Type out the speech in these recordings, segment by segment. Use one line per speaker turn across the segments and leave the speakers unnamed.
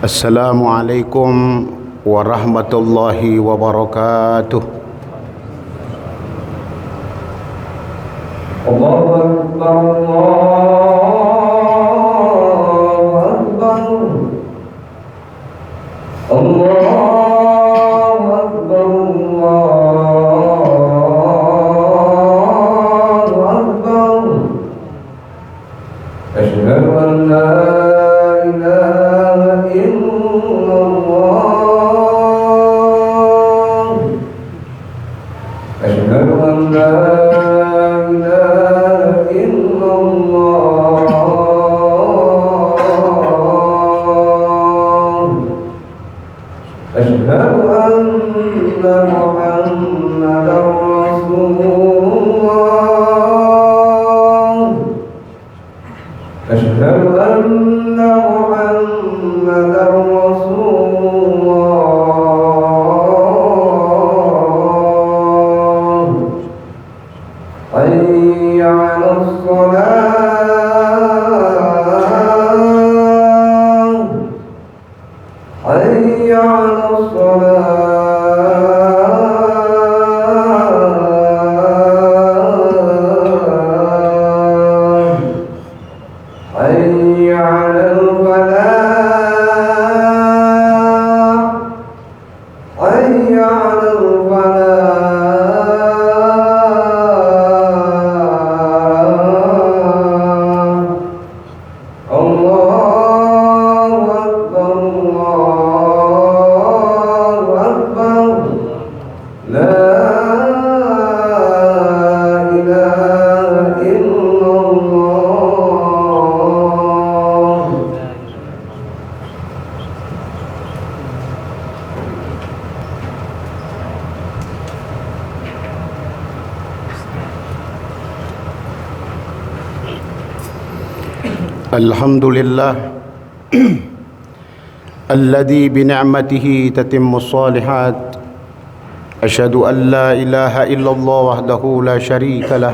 Assalamualaikum warahmatullahi wabarakatuh.
Allahu Akbar, Allahu Akbar, Allahu Akbar, Allahu Akbar. Asyhadu an la ilaha illallah. Asyhadu an la أشهد أن محمدا رسول الله. أشهد أن محمدا رسول الله. حي على الصلاة، حي على الصلاة، حي على الفلاح، حي على الفلاح. الله أكبر، الله أكبر، لا إله إلا الله.
Alhamdulillah alladzi binicmatihi tatimmus shalihat. Asyhadu an la ilaha illallah wahdahu la syarika lah,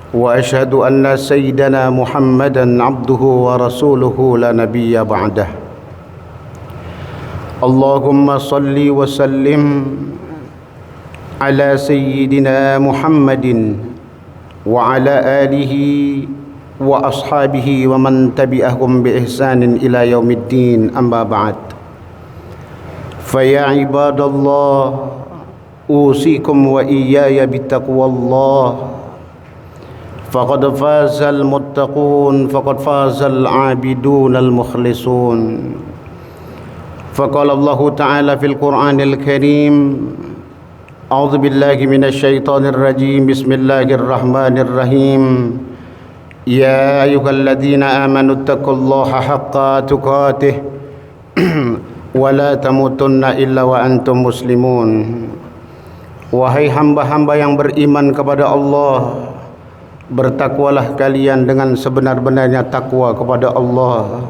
wa asyhadu anna sayyidana Muhammadan abduhu wa rasuluhu la nabiyya ba'dah. Allahumma salli wa sallim ala sayyidina Muhammadin wa ala alihi wa ashabihi wa man tabi'ahum bi ihsanin ila yaumiddin, amma ba'd. Fa ya ibadallah, usikum wa iyaya bittaqwallah. Faqad fazal muttaqun, faqad fazal abidun al mukhlisun. Faqala Allah ta'ala fil Qur'anil Karim, a'udzu billahi minasy syaithanir rajim, bismillahirrahmanirrahim. Ya ayyuhalladzina amanu taqullaha haqqa tuqatih wa la tamutunna illa wa antum muslimun. Wahai hamba-hamba yang beriman kepada Allah, bertakwalah kalian dengan sebenar-benarnya takwa kepada Allah,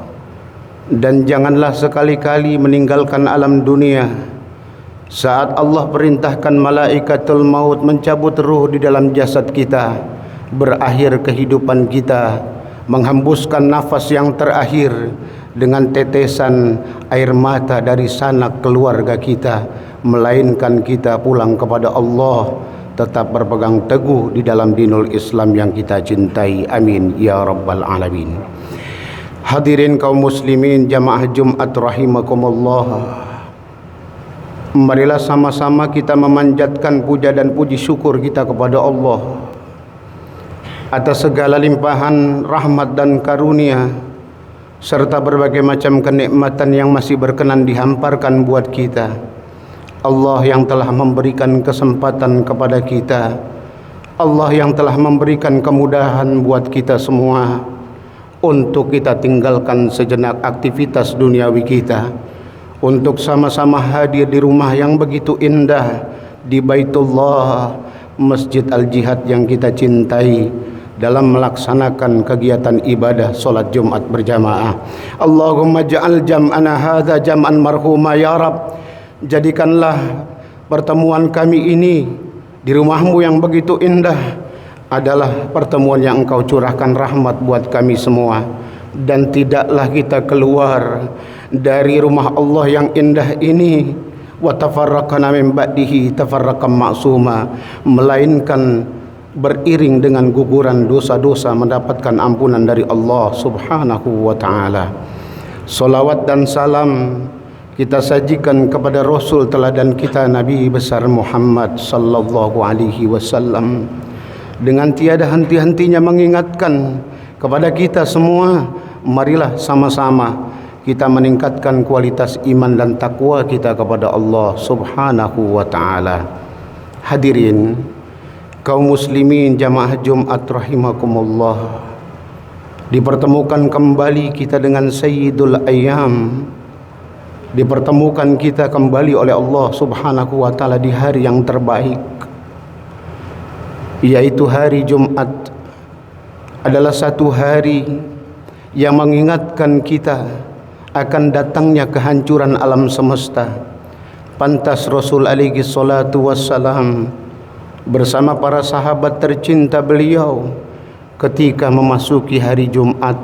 dan janganlah sekali-kali meninggalkan alam dunia saat Allah perintahkan malaikatul maut mencabut ruh di dalam jasad kita, berakhir kehidupan kita, menghembuskan nafas yang terakhir dengan tetesan air mata dari sanak keluarga kita, melainkan kita pulang kepada Allah, tetap berpegang teguh di dalam dinul Islam yang kita cintai. Amin ya rabbal alamin. Hadirin kaum muslimin jamaah Jumat rahimakumullah, marilah sama-sama kita memanjatkan puja dan puji syukur kita kepada Allah atas segala limpahan rahmat dan karunia serta berbagai macam kenikmatan yang masih berkenan dihamparkan buat kita. Allah yang telah memberikan kesempatan kepada kita, Allah yang telah memberikan kemudahan buat kita semua untuk kita tinggalkan sejenak aktivitas duniawi kita, untuk sama-sama hadir di rumah yang begitu indah, di Baitullah, Masjid Al-Jihad yang kita cintai, dalam melaksanakan kegiatan ibadah solat Jumat berjamaah. Allahumma ja'al jam'ana hadza jam'an marhuma ya Rabb. Jadikanlah pertemuan kami ini di rumahmu yang begitu indah adalah pertemuan yang Engkau curahkan rahmat buat kami semua, dan tidaklah kita keluar dari rumah Allah yang indah ini, wa tafarraqana min ba'dihi tafarraqan ma'suma, melainkan beriring dengan guguran dosa-dosa mendapatkan ampunan dari Allah Subhanahu wa taala. Salawat dan salam kita sajikan kepada Rasul teladan kita, Nabi besar Muhammad sallallahu alaihi wasallam, dengan tiada henti-hentinya mengingatkan kepada kita semua, marilah sama-sama kita meningkatkan kualitas iman dan takwa kita kepada Allah Subhanahu wa taala. Hadirin kaum muslimin jamaah Jumat rahimakumullah, dipertemukan kembali kita dengan Sayyidul Ayyam, dipertemukan kita kembali oleh Allah Subhanahu wa taala di hari yang terbaik, yaitu hari Jumat. Adalah satu hari yang mengingatkan kita akan datangnya kehancuran alam semesta. Pantas Rasul alaihi salatu wassalam bersama para sahabat tercinta beliau ketika memasuki hari Jumat,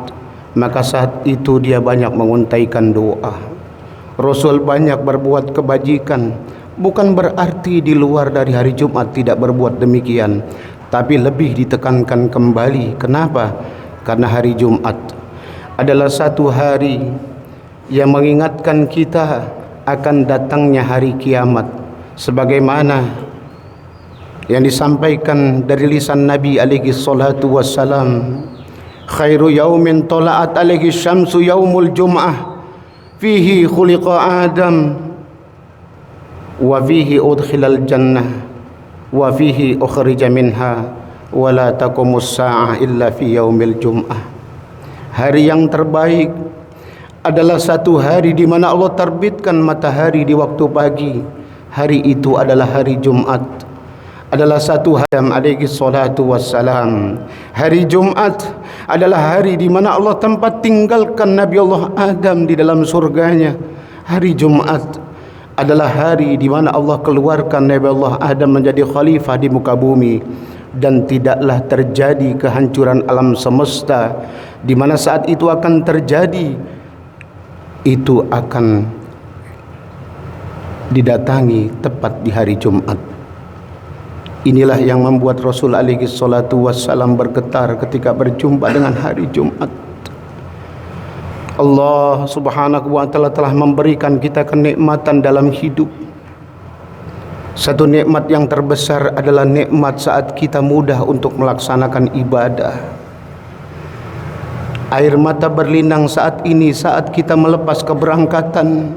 maka saat itu dia banyak menguntaikan doa. Rasul banyak berbuat kebajikan, bukan berarti di luar dari hari Jumat tidak berbuat demikian, tapi lebih ditekankan kembali. Kenapa? Karena hari Jumat adalah satu hari yang mengingatkan kita akan datangnya hari kiamat, sebagaimana yang disampaikan dari lisan Nabi alaihi salatu wassalam, khairu yaumin tala'at alaihi syamsu yaumul jum'ah fihi khuliqa Adam wa fihi udkhilal jannah wa fihi ukhrija minha wa la taqumus sa'ah illa fi yaumil jum'ah. Hari yang terbaik adalah satu hari di mana Allah terbitkan matahari di waktu pagi. Hari itu adalah hari Jumat. Adalah satu hari alaihi salatu wassalam. Hari Jumat adalah hari di mana Allah tempat tinggalkan Nabi Allah Adam di dalam surganya. Hari Jumat adalah hari di mana Allah keluarkan Nabi Allah Adam menjadi khalifah di muka bumi, dan tidaklah terjadi kehancuran alam semesta di mana saat itu akan terjadi, itu akan didatangi tepat di hari Jumat. Inilah yang membuat Rasul alaihi salatu wassalam bergetar ketika berjumpa dengan hari Jumat. Allah Subhanahu wa taala telah memberikan kita kenikmatan dalam hidup. Satu nikmat yang terbesar adalah nikmat saat kita mudah untuk melaksanakan ibadah. Air mata berlinang saat ini, saat kita melepas keberangkatan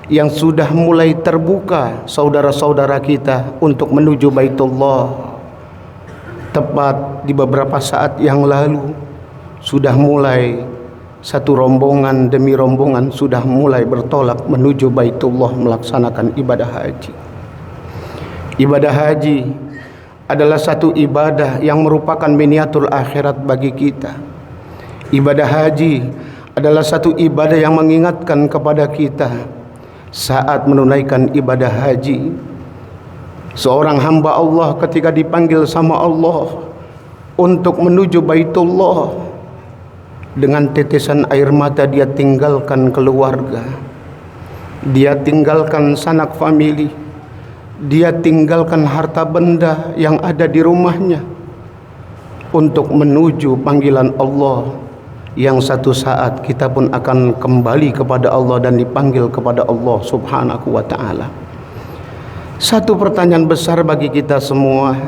yang sudah mulai terbuka saudara-saudara kita untuk menuju Baitullah. Tepat di beberapa saat yang lalu sudah mulai satu rombongan demi rombongan sudah mulai bertolak menuju Baitullah melaksanakan ibadah haji. Ibadah haji adalah satu ibadah yang merupakan miniatur akhirat bagi kita. Ibadah haji adalah satu ibadah yang mengingatkan kepada kita saat menunaikan ibadah haji. Seorang hamba Allah ketika dipanggil sama Allah untuk menuju Baitullah, dengan tetesan air mata dia tinggalkan keluarga, dia tinggalkan sanak famili, dia tinggalkan harta benda yang ada di rumahnya untuk menuju panggilan Allah, yang satu saat kita pun akan kembali kepada Allah dan dipanggil kepada Allah Subhanahu wa ta'ala. Satu pertanyaan besar bagi kita semua,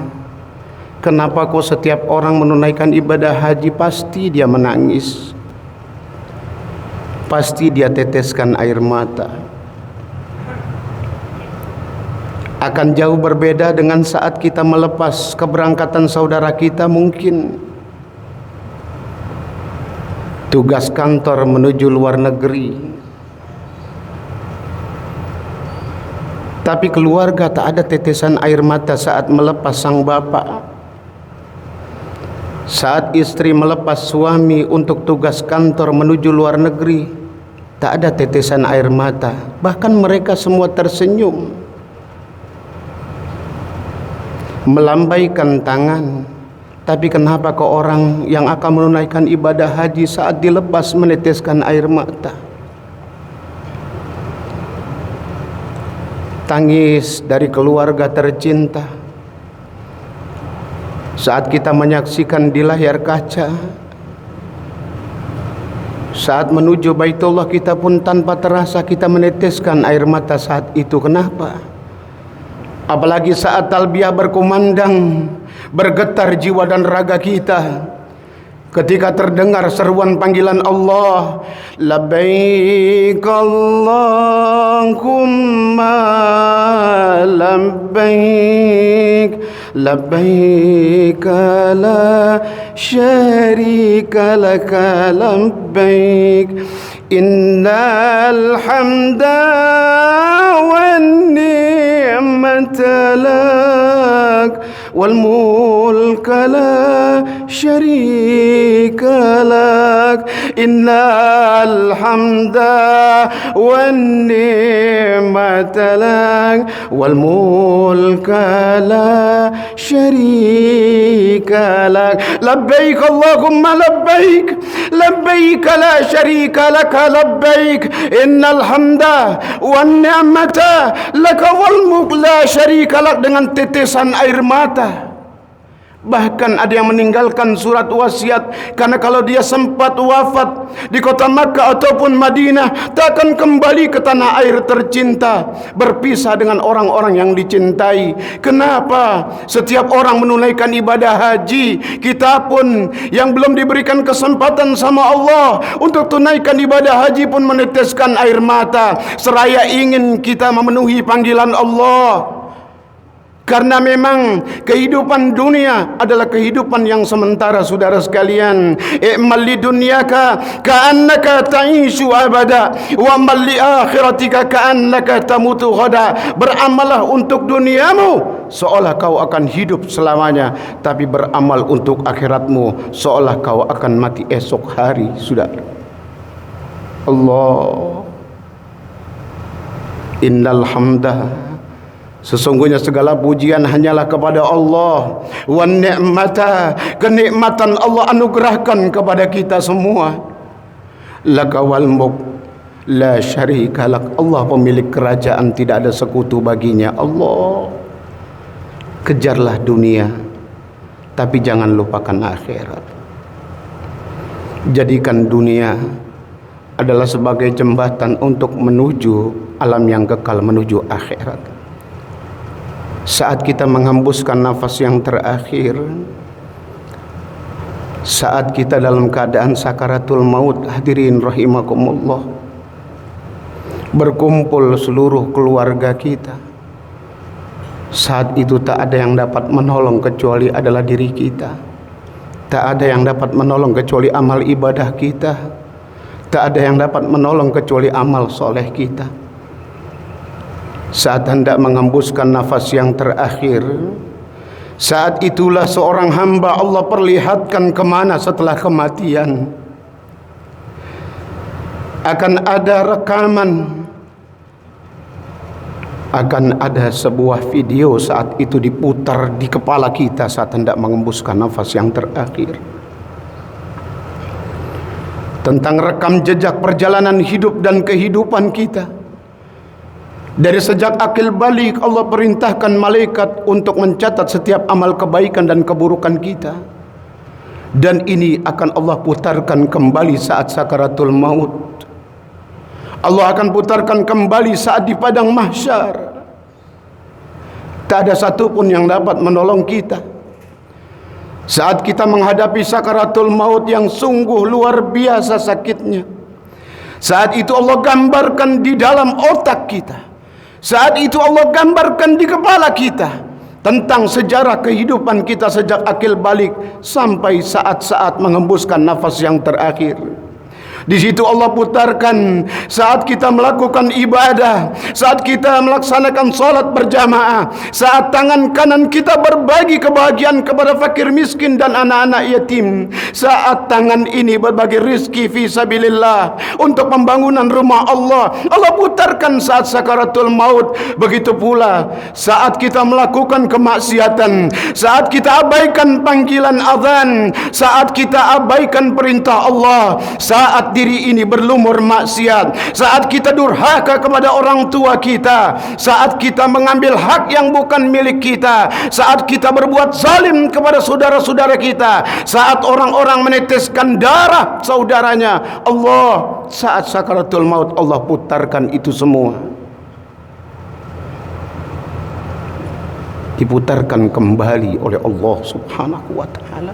kenapa kok setiap orang menunaikan ibadah haji pasti dia menangis, pasti dia teteskan air mata? Akan jauh berbeda dengan saat kita melepas keberangkatan saudara kita, mungkin tugas kantor menuju luar negeri, tapi keluarga tak ada tetesan air mata saat melepas sang bapak. Saat istri melepas suami untuk tugas kantor menuju luar negeri, tak ada tetesan air mata, bahkan mereka semua tersenyum, melambaikan tangan. Tapi kenapa kok orang yang akan menunaikan ibadah haji saat dilepas meneteskan air mata? tangis dari keluarga tercinta, saat kita menyaksikan di layar kaca, saat menuju Baitullah kita pun tanpa terasa kita meneteskan air mata saat itu. Kenapa? Apalagi saat talbiyah berkumandang, bergetar jiwa dan raga kita ketika terdengar seruan panggilan Allah, labbaik Allahumma labbaik, labbaik la syarika laka labbaik, innal hamda wan ni'mata lak wal mulka la syarika lak, innal hamda wan ni'mata lak wal mulka la syarika lak, labbaik Allahumma labbaik, labbaik la syarika lak labbaik, innal hamda wan ni'mata lak wal mulka la syarika lak, dengan tetesan air mata. Bahkan ada yang meninggalkan surat wasiat karena kalau dia sempat wafat di kota Makkah ataupun Madinah, tak akan kembali ke tanah air tercinta, berpisah dengan orang-orang yang dicintai. Kenapa? Setiap orang menunaikan ibadah haji, kita pun yang belum diberikan kesempatan sama Allah untuk tunaikan ibadah haji pun meneteskan air mata seraya ingin kita memenuhi panggilan Allah. Karena memang kehidupan dunia adalah kehidupan yang sementara, saudara sekalian. I'mal li dunyaka ka'annaka ta'ishu abada wa amal li akhiratika ka'annaka tamutu ghada. Beramallah untuk duniamu seolah kau akan hidup selamanya, tapi beramal untuk akhiratmu seolah kau akan mati esok hari, saudara. Allah, innal hamdah, sesungguhnya segala pujian hanyalah kepada Allah. Wan ni'mata, kenikmatan Allah anugerahkan kepada kita semua. Laka wal mulk la syarika lak, Allah pemilik kerajaan, tidak ada sekutu baginya. Allah, kejarlah dunia tapi jangan lupakan akhirat. Jadikan dunia adalah sebagai jembatan untuk menuju alam yang kekal, menuju akhirat. Saat kita menghembuskan nafas yang terakhir, saat kita dalam keadaan sakaratul maut, hadirin rahimakumullah, berkumpul seluruh keluarga kita, saat itu tak ada yang dapat menolong kecuali adalah diri kita. Tak ada yang dapat menolong kecuali amal ibadah kita. Tak ada yang dapat menolong kecuali amal soleh kita. Saat hendak menghembuskan nafas yang terakhir, saat itulah seorang hamba Allah perlihatkan kemana setelah kematian. Akan ada rekaman, akan ada sebuah video saat itu diputar di kepala kita saat hendak menghembuskan nafas yang terakhir, tentang rekam jejak perjalanan hidup dan kehidupan kita. Dari sejak akil balik, Allah perintahkan malaikat untuk mencatat setiap amal kebaikan dan keburukan kita. Dan ini akan Allah putarkan kembali saat sakaratul maut. Allah akan putarkan kembali saat di padang mahsyar. Tak ada satupun yang dapat menolong kita saat kita menghadapi sakaratul maut yang sungguh luar biasa sakitnya. Saat itu Allah gambarkan di dalam otak kita, saat itu Allah gambarkan di kepala kita tentang sejarah kehidupan kita sejak akil balik sampai saat-saat menghembuskan nafas yang terakhir. Di situ Allah putarkan saat kita melakukan ibadah, saat kita melaksanakan salat berjamaah, saat tangan kanan kita berbagi kebahagiaan kepada fakir miskin dan anak-anak yatim, saat tangan ini berbagi rizki fi sabilillah untuk pembangunan rumah Allah. Allah putarkan saat sakaratul maut. Begitu pula saat kita melakukan kemaksiatan, saat kita abaikan panggilan azan, saat kita abaikan perintah Allah, saat saat diri ini berlumur maksiat, saat kita durhaka kepada orang tua kita, saat kita mengambil hak yang bukan milik kita, saat kita berbuat zalim kepada saudara-saudara kita, saat orang-orang meneteskan darah saudaranya. Allah, saat sakaratul maut, Allah putarkan itu semua, diputarkan kembali oleh Allah Subhanahu wa ta'ala.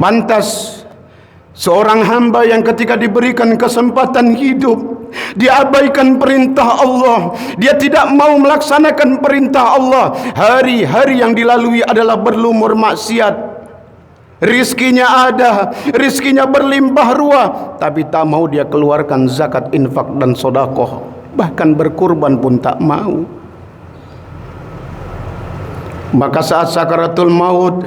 Pantas seorang hamba yang ketika diberikan kesempatan hidup, diabaikan perintah Allah, dia tidak mau melaksanakan perintah Allah, hari-hari yang dilalui adalah berlumur maksiat. Rizkinya ada, rizkinya berlimpah ruah, tapi tak mau dia keluarkan zakat, infak dan sedekah, bahkan berkurban pun tak mau. Maka saat sakaratul maut,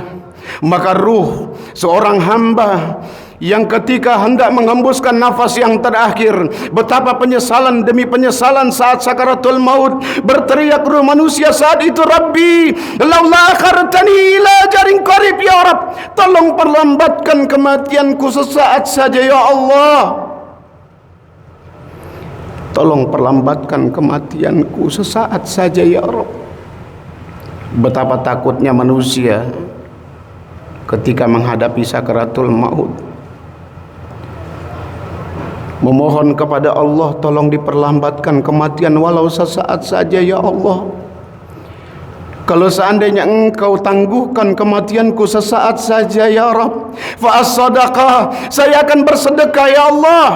maka ruh seorang hamba yang ketika hendak menghembuskan nafas yang terakhir, betapa penyesalan demi penyesalan saat sakaratul maut, berteriak ruh manusia saat itu, Rabbi laula akhartani ila ajalin qarib, ya Rabb, tolong perlambatkan kematianku sesaat saja ya Allah, tolong perlambatkan kematianku sesaat saja ya Rabb. Betapa takutnya manusia ketika menghadapi sakaratul maut, memohon kepada Allah, tolong diperlambatkan kematian walau sesaat saja ya Allah. Kalau seandainya Engkau tangguhkan kematianku sesaat saja ya Rabb, fa as-sadaqah, saya akan bersedekah ya Allah.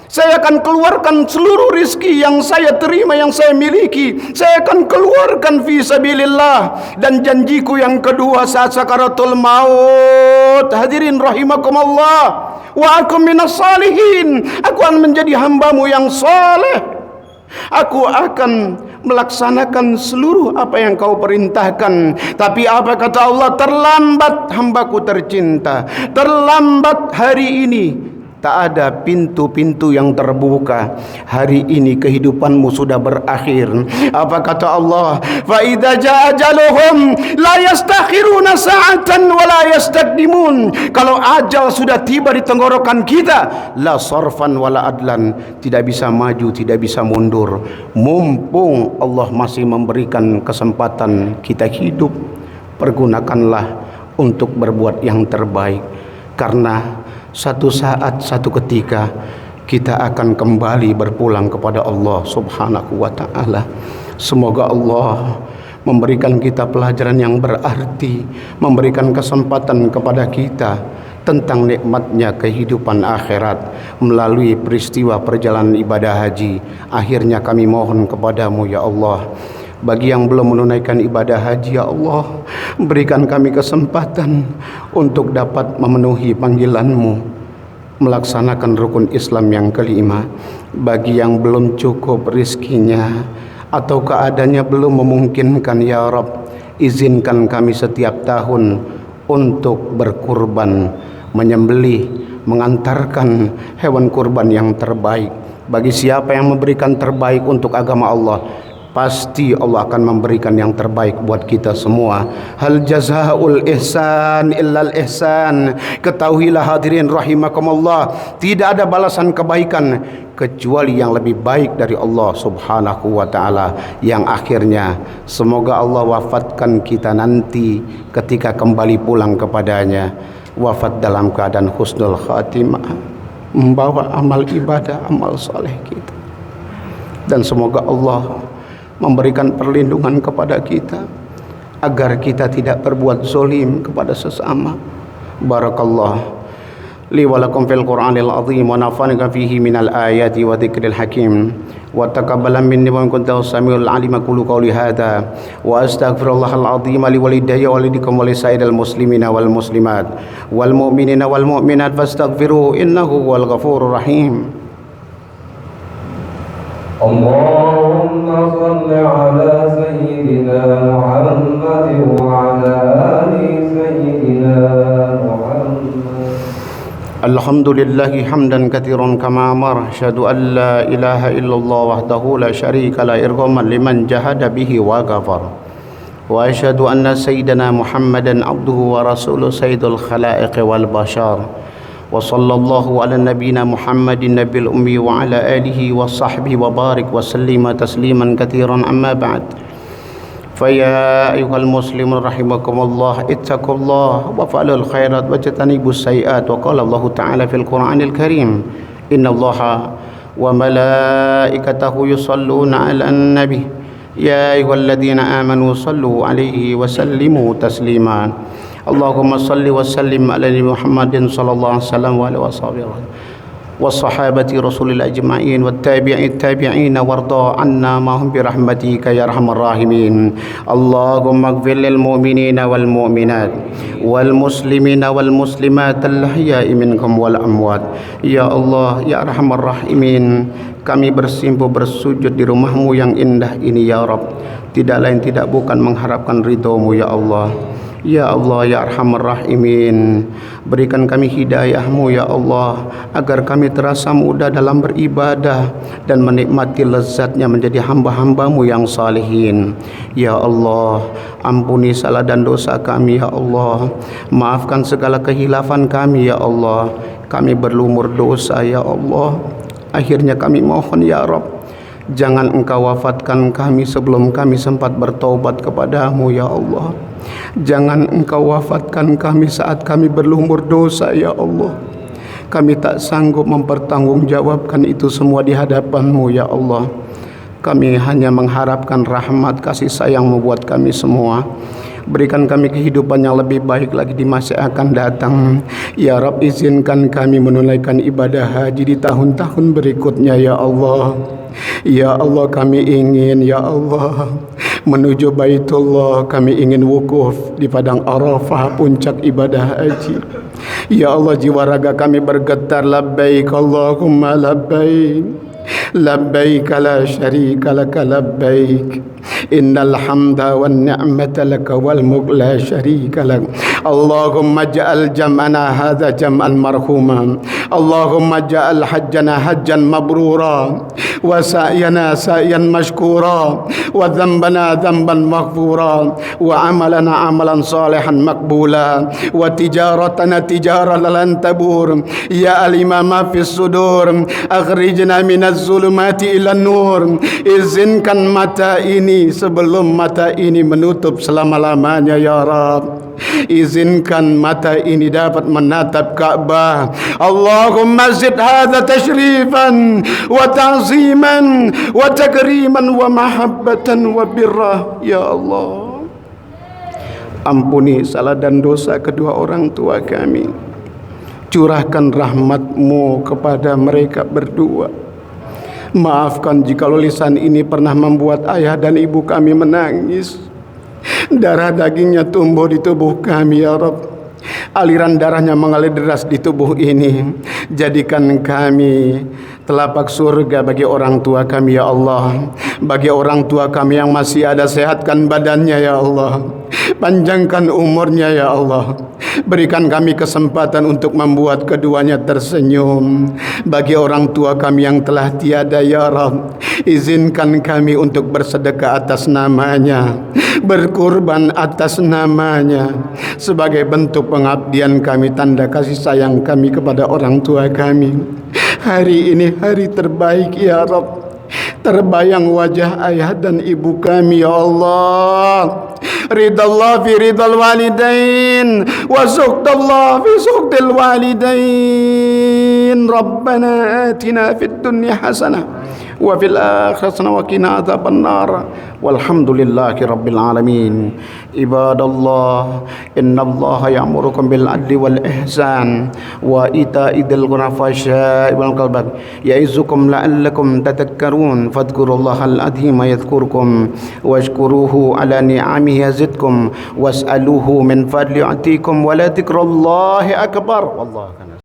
Saya akan keluarkan seluruh rizki yang saya terima, yang saya miliki, saya akan keluarkan fi sabilillah. Dan janjiku yang kedua saat sakaratul maut, hadirin rahimakumullah, wa akum minas salihin, aku akan menjadi hambamu yang saleh. Aku akan melaksanakan seluruh apa yang kau perintahkan. Tapi apa kata Allah? Terlambat hambaku tercinta, terlambat hari ini. Tak ada pintu-pintu yang terbuka. Hari ini kehidupanmu sudah berakhir. Apa kata Allah? Fa idza jaa ajaluhum la yastakhiruna sa'atan wa la yastaqdimun. Kalau ajal sudah tiba di tenggorokan kita, la sarfan wala adlan, tidak bisa maju, tidak bisa mundur. Mumpung Allah masih memberikan kesempatan kita hidup, pergunakanlah untuk berbuat yang terbaik. Karena satu saat, satu ketika kita akan kembali berpulang kepada Allah Subhanahu wa ta'ala. Semoga Allah memberikan kita pelajaran yang berarti, memberikan kesempatan kepada kita tentang nikmatnya kehidupan akhirat melalui peristiwa perjalanan ibadah haji. Akhirnya kami mohon kepadamu ya Allah, bagi yang belum menunaikan ibadah haji, ya Allah, berikan kami kesempatan untuk dapat memenuhi panggilan-Mu, melaksanakan rukun Islam yang kelima. Bagi yang belum cukup rizkinya atau keadaannya belum memungkinkan, ya Rabb, izinkan kami setiap tahun untuk berkurban, menyembelih, mengantarkan hewan kurban yang terbaik. Bagi siapa yang memberikan terbaik untuk agama Allah, pasti Allah akan memberikan yang terbaik buat kita semua. Hal jazaa'ul ihsan illal ihsan. Ketahuilah hadirin rahimakumullah, tidak ada balasan kebaikan kecuali yang lebih baik dari Allah Subhanahu wa ta'ala. Yang akhirnya semoga Allah wafatkan kita nanti ketika kembali pulang kepadanya, wafat dalam keadaan husnul khatimah, membawa amal ibadah, amal soleh kita. Dan semoga Allah memberikan perlindungan kepada kita agar kita tidak berbuat zalim kepada sesama. Barakallah li wa lakum fil Qur'anil azim wa nafa'ani fihi minal ayati wa dzikril hakim wa taqabbal minni wa kunta samiul alim qulu qawli hadza wa astaghfirullahal azim li walidayya wa walidikum wa lisairil muslimina wal muslimat wal mu'minina wal mu'minat fastaghfiruhu innahu huwal ghafurur rahim.
اللهم صل على سيدنا محمد وعلى آل سيدنا محمد.
الحمد لله حمدا كثيرا كما أمر. أشهد أن لا إله إلا الله وحده لا شريك له إرغاما لمن جهد به وغفر. وأشهد أن سيدنا محمدا عبده ورسوله سيد الخلائق والبشر. وصلى الله على نبينا محمد النبي الأمي وعلى آله وصحبه وبارك وسلم تسليما كثيرا. أما بعد، فيا أيها المسلمون رحمكم الله اتقوا الله وفعلوا الخيرات واجتنبوا السيئات. وقال الله تعالى في القرآن الكريم: إن الله وملائكته يصلون على النبي يا أيها الذين آمنوا صلوا عليه وسلموا تسليما. اللهم صل وسلم على محمد صلى الله عليه وسلم وعلى وصحبه والصحابة رسول الله أجمعين والتابعين وارضى عنا معهم برحمتك يا أرحم الراحمين. اللهم اغفر للمؤمنين والمؤمنات والمسلمين والمسلمات الأحياء منكم والأموات. Ya Allah, ya Arhamar Rahimin, kami bersimpuh bersujud di rumah-Mu yang indah ini ya Rabb, tidak lain tidak bukan mengharapkan ridho-Mu ya Allah. Ya Allah, ya Arhamar Rahimin, berikan kami hidayah-Mu ya Allah, agar kami terasa mudah dalam beribadah dan menikmati lezatnya menjadi hamba-hamba-Mu yang salihin. Ya Allah, ampuni salah dan dosa kami ya Allah, maafkan segala kehilafan kami ya Allah. Kami berlumur dosa ya Allah. Akhirnya kami mohon ya Rabb, jangan Engkau wafatkan kami sebelum kami sempat bertaubat kepadamu ya Allah. Jangan Engkau wafatkan kami saat kami berlumur dosa ya Allah. Kami tak sanggup mempertanggungjawabkan itu semua di hadapan-Mu ya Allah. Kami hanya mengharapkan rahmat kasih sayang-Mu buat kami semua. Berikan kami kehidupan yang lebih baik lagi di masa akan datang. Ya Rabb, izinkan kami menunaikan ibadah haji di tahun-tahun berikutnya ya Allah. Ya Allah, kami ingin ya Allah menuju Baitullah, kami ingin wukuf di padang Arafah, puncak ibadah haji. Ya Allah, jiwa raga kami bergetar, labbaik Allahumma labbaik, labbaik la syarika laka labbaik, innal hamda wan ni'mata laka wal mulk la syarika lak. Allahumma ja'al jam'ana hadza jam'an marhuma, Allahumma ja'al hajjana hajjan mabrura, wa sa'yana sa'yan mashkura, wa dhanbana dhanban maghfura, wa amalana amalan salihan maqbula, wa tijaratana tijaratan lan tabur. Ya alima ma fis sudur, akhrijna minaz zulumati ilan nur. Izinkan mata ini sebelum mata ini menutup selama-lamanya ya Rabb. Izinkan mata ini dapat menatap Ka'bah. Allahumma zid hadha tashrifan wa ta'ziman wa takriman wa mahabbatan wa birrah ya Allah. Ampuni salah dan dosa kedua orang tua kami. Curahkan rahmat-Mu kepada mereka berdua. Maafkan jikalau lisan ini pernah membuat ayah dan ibu kami menangis. Darah dagingnya tumbuh di tubuh kami ya Rabb. Aliran darahnya mengalir deras di tubuh ini. Jadikan kami telapak surga bagi orang tua kami ya Allah. Bagi orang tua kami yang masih ada, sehatkan badannya ya Allah. Panjangkan umurnya ya Allah. Berikan kami kesempatan untuk membuat keduanya tersenyum. Bagi orang tua kami yang telah tiada ya Rabb, izinkan kami untuk bersedekah atas namanya, berkurban atas namanya, sebagai bentuk pengabdian kami, tanda kasih sayang kami kepada orang tua kami. Hari ini hari terbaik ya Rabb. Terbayang wajah ayah dan ibu kami ya Allah. Ridallah fi ridal walidain, wa suqdallah fi suqdil walidain. Rabbana atina fid dunya hasanah wa fil akhirati hasanah wa qina adzabannar. Walhamdulillahi rabbil alamin. Ibadallah, innallaha ya'murukum bil adli wal ihsan wa ita'i dzil qurba wal qalbi ya'izukum la'allakum tadhakkarun. Fadhkurullahal azima yadhkurkum washkuruhu ala ni'amihi yazidkum was'aluhu min fadli yu'tikum wa la dzikrullahi akbar. Wallahu